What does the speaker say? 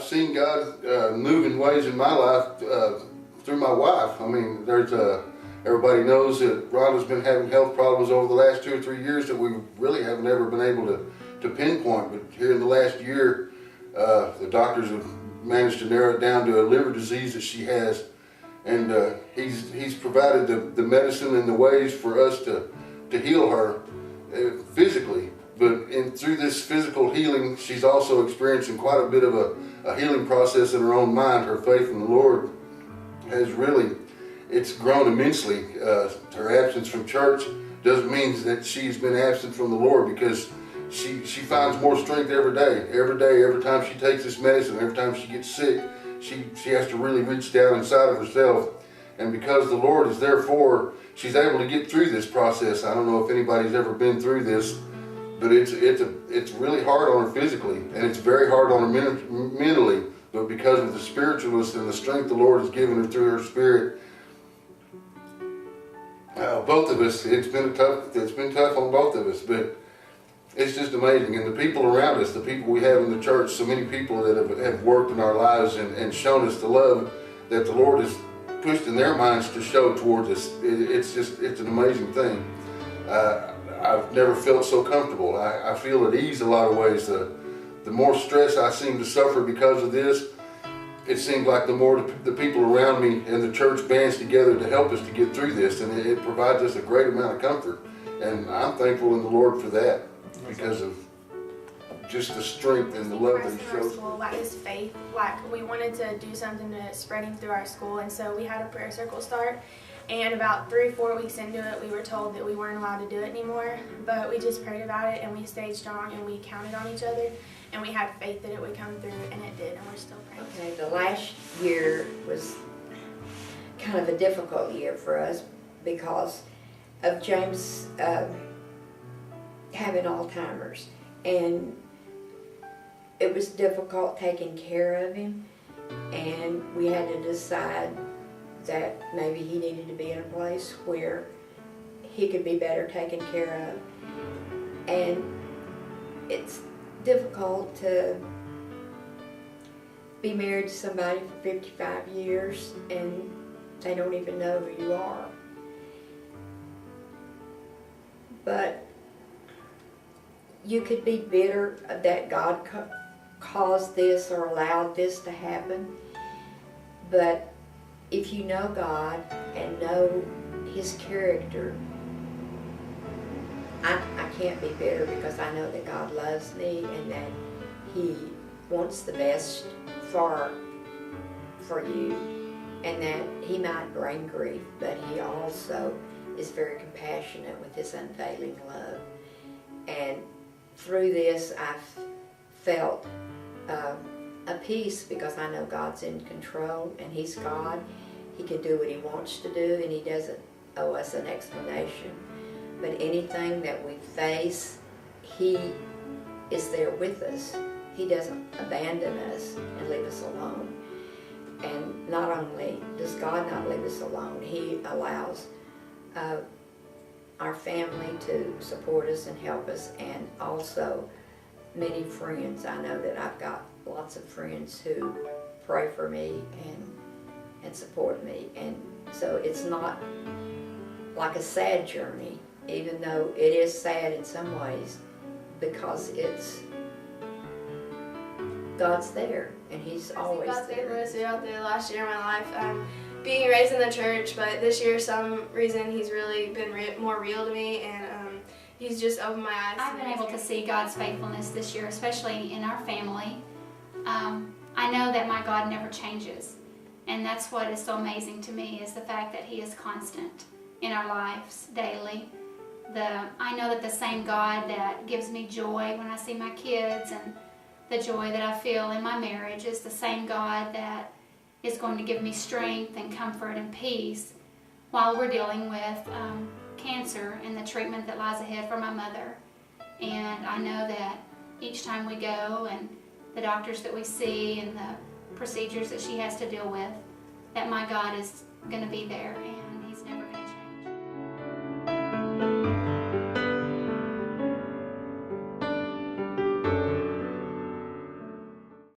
seen God move in ways in my life through my wife. I mean, everybody knows that Rhonda's been having health problems over the last 2 or 3 years that we really haven't ever been able to pinpoint. But here in the last year, the doctors have managed to narrow it down to a liver disease that she has. And he's provided the medicine and the ways for us to heal her physically. But through this physical healing, she's also experiencing quite a bit of a healing process in her own mind. Her faith in the Lord has it's grown immensely. Her absence from church doesn't mean that she's been absent from the Lord, because she finds more strength every day. Every time she takes this medicine, every time she gets sick, she has to really reach down inside of herself. And because the Lord is there for her, she's able to get through this process. I don't know if anybody's ever been through this, but it's really hard on her physically, and it's very hard on her mentally. But because of the spiritualness and the strength the Lord has given her through her spirit, both of us, it's been tough on both of us, but it's just amazing. And the people around us, the people we have in the church, so many people that have worked in our lives and shown us the love that the Lord has pushed in their minds to show towards us. It's an amazing thing. I've never felt so comfortable. I feel at ease a lot of ways. The more stress I seem to suffer because of this, it seems like the more the people around me and the church bands together to help us to get through this, and it provides us a great amount of comfort. And I'm thankful in the Lord for that, because of just the strength and the love that He shows. School, like His faith, like we wanted to do something to spread Him through our school, and so we had a prayer circle start. And about 3 or 4 weeks into it, we were told that we weren't allowed to do it anymore. But we just prayed about it, and we stayed strong, and we counted on each other, and we had faith that it would come through, and it did, and we're still praying. Okay, the last year was kind of a difficult year for us because of James having Alzheimer's, and it was difficult taking care of him, and we had to decide that maybe he needed to be in a place where he could be better taken care of. And it's difficult to be married to somebody for 55 years and they don't even know who you are. But you could be bitter that God caused this or allowed this to happen, but if you know God and know His character, I can't be bitter, because I know that God loves me and that He wants the best for you, and that He might bring grief, but He also is very compassionate with His unfailing love. And through this, I've felt a peace, because I know God's in control and He's God. He can do what He wants to do, and He doesn't owe us an explanation. But anything that we face, He is there with us. He doesn't abandon us and leave us alone. And not only does God not leave us alone, He allows our family to support us and help us, and also many friends. I know that I've got lots of friends who pray for me and support me, and so it's not like a sad journey, even though it is sad in some ways, because God's there, and He's always God's there. faithfulness throughout the last year of my life. Being raised in the church, but this year, some reason, He's really been more real to me, and He's just opened my eyes. I've been able to see God's faithfulness this year, especially in our family. I know that my God never changes. And that's what is so amazing to me, is the fact that He is constant in our lives daily. I know that the same God that gives me joy when I see my kids and the joy that I feel in my marriage is the same God that is going to give me strength and comfort and peace while we're dealing with cancer and the treatment that lies ahead for my mother. And I know that each time we go, and the doctors that we see and the procedures that she has to deal with, that my God is going to be there